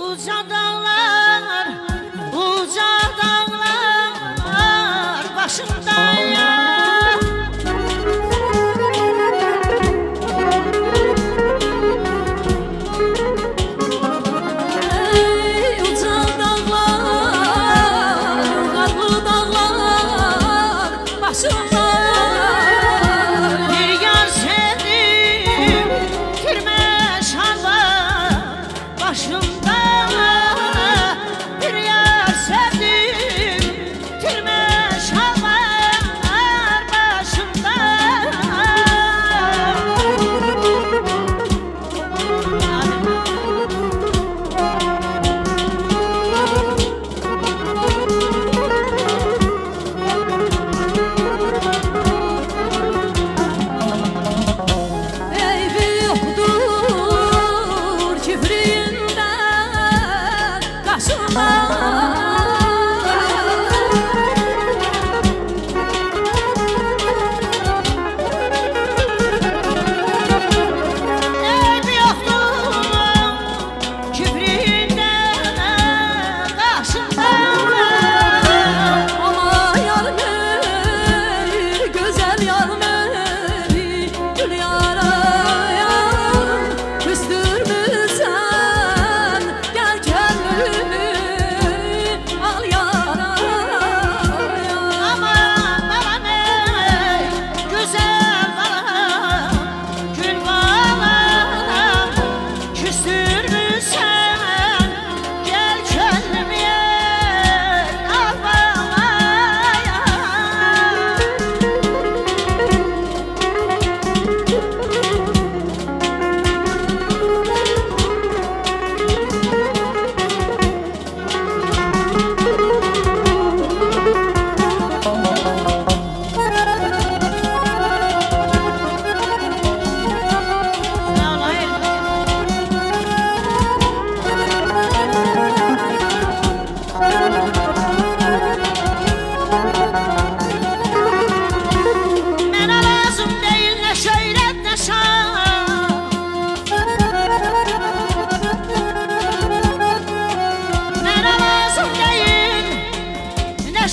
Uca dağlar, uca dağlar başımda ya. Ey uca dağlar, karlı dağlar başımda. Bir yar sevdim, kirme şarlar başımda.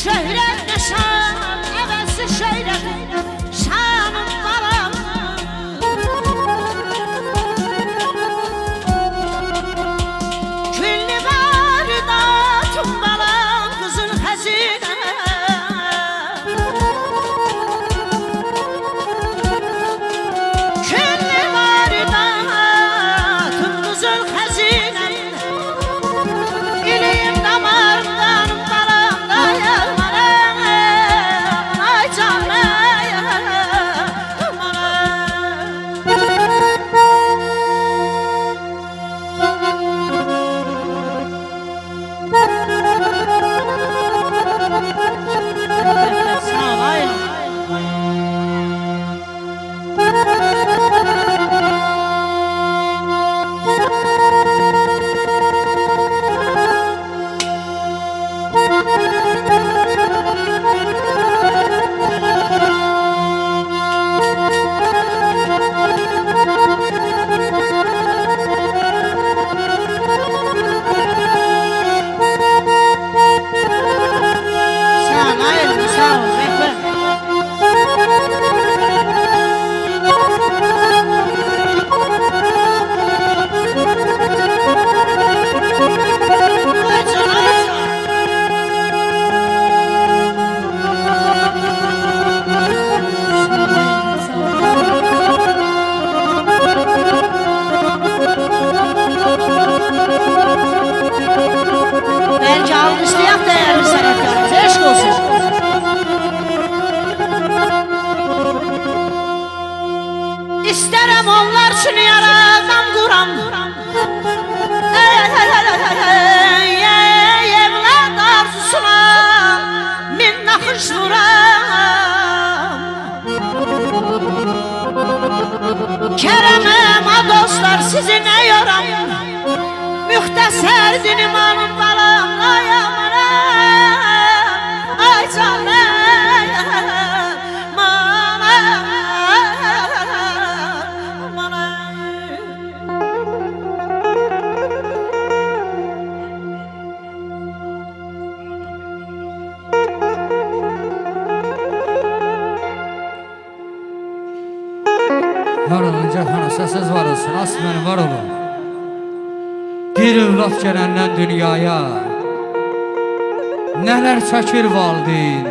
Şöhret ne şan, evvelsi şöhret, şanım balam. Külli varidatım balam, kızın hazine. Külli varidatım kızın hazine. İliyim damarımdan balam dayar. Belki alkışlayak değerli sanatkarımız. Eşk olsun. İsterim onlar için yaradan kuram. Evlat arzusuna min nakış vuram. Kerem'im ha dostlar sizi ne yoram. Mühteser dinim alın balam. Ay aman ay canım. olsun, asmen var olun. Bir övlad gələndən dünyaya nələr çəkir valideyn.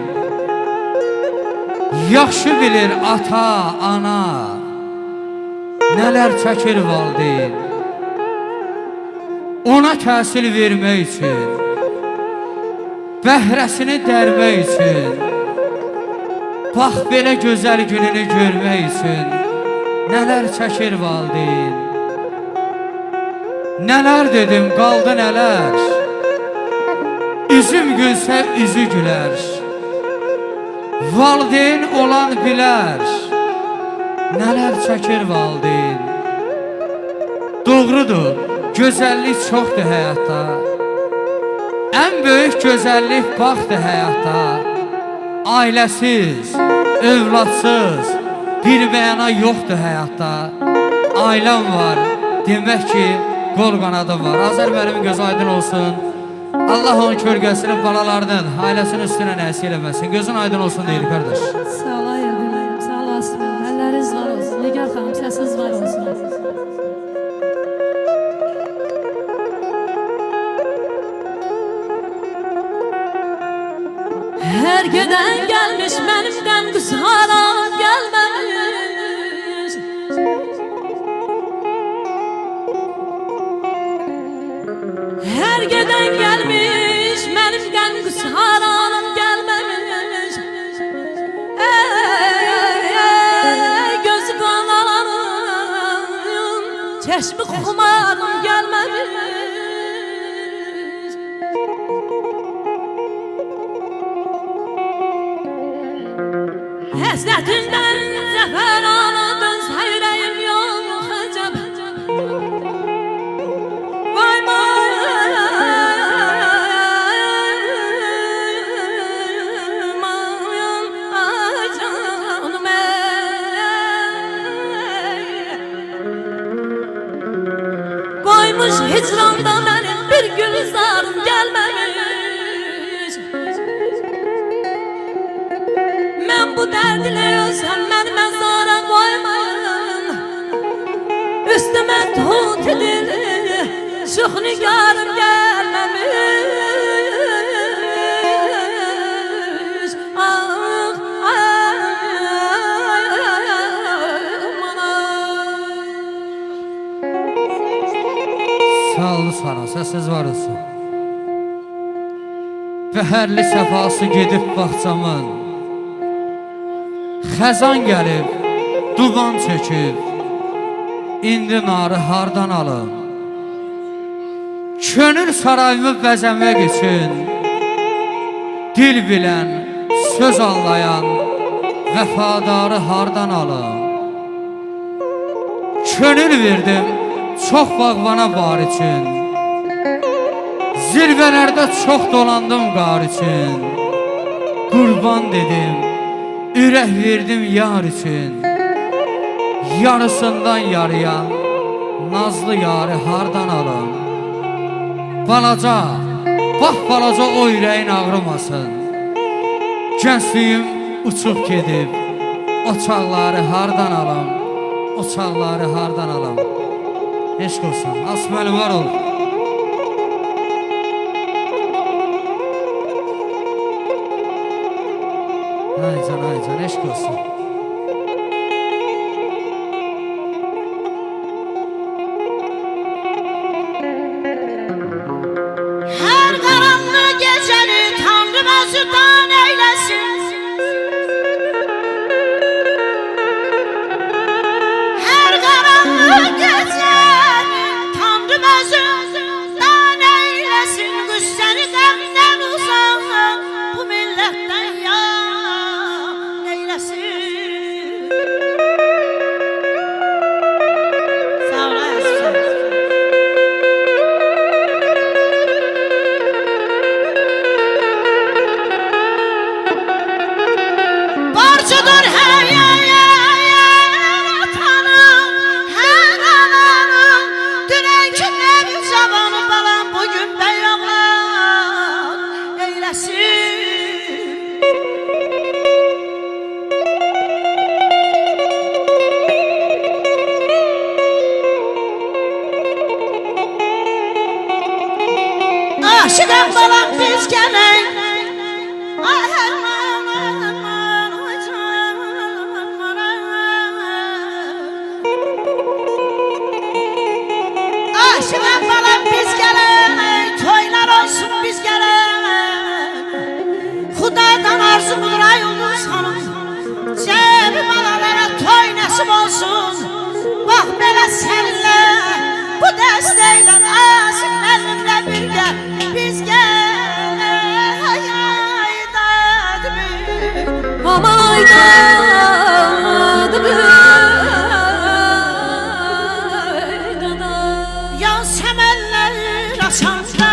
Yaxşı bilir ata, ana nələr çəkir valideyn. Ona təhsil vermək üçün, bəhrəsini dərmək üçün, bax belə gözəl gününü görmək üçün nələr çəkir valideyn. Nələr dedim, qaldı nələr. Üzüm gülsə üzü gülər. Valideyn olan bilər nələr çəkir valideyn. Doğrudur, gözəllik çoxdur həyatda. Ən böyük gözəllik baxdır həyatda. Ailəsiz, övladsız bir məna yoxdur həyatda. Ailəm var, demək ki qol qanadım var. Azər mənim göz aydın olsun. Allah onun kölgəsini balalarının, ailəsinin üstünə nəsib eləməsin. Gözün aydın olsun deyir qardaş. Sağ ol Erbiləyim, sağ olasın. Əlləriniz var olsun. Nigar xanım, səsiniz var olsun. Hər gedən gəlmiş, mənim qəm qüsaram gəlməmiş. Hər gedən gəlmiş, mənim qəm qüsaram gəlməmiş. Gözü qanarım, çeşmi xumarım gəlməmiş. Həsrətindən zəfər anadın, səyrəyim yox əcəb. Vay canım koymuş hicranda mənim bir gülzarım gəlməmiş. Mən bu dərdlə ölsəm məni məzara qoymayın. Üstümə tut edil, çox nigarım gəlməmiş. Sağ olun sana, səsiz var olsun. Bəhərli səfası gedib baxcamın. Xəzan gəlib, duman çəkib, indi narı hardan alım? Könül sarayımı bəzəmək üçün dil bilən, söz anlayan vəfadarı hardan alım? Könül verdim çox bağvana var üçün, zirvələrdə çox dolandım qar üçün. Qurban dedim, ürək verdim yar üçün. Yarısından yarıyan nazlı yarı hardan alım? Balaca, bax balaca o ürəyin ağrımasın. Gəncliyim uçub gedib, o çağları hardan alım? O çağları hardan alım? Eşq olsun, asməli var ol. Ay can, eşq olsun. Hər qaranlıq gecəni Tanrım özüdən eyləsin. Hər qaranlıq gecəni Tanrım özüdən eyləsin. Qüssəni qəmdən uzaq bu millətdən ya eyləsin. Aşıqam balam biz gələk Ay Hərman, Hərman, oy canım Aşıqam balam biz gələk Toylar olsun biz gələk Xudadan arzu budur ay Ulduz xanım Cebi balalara toy nəsib olsun Bax belə səninlə Bu dəstəklə Asım mənimlə birgə Biz gələk Ay ay dadı bir Aman aydadı bir Yan səməllər aşanda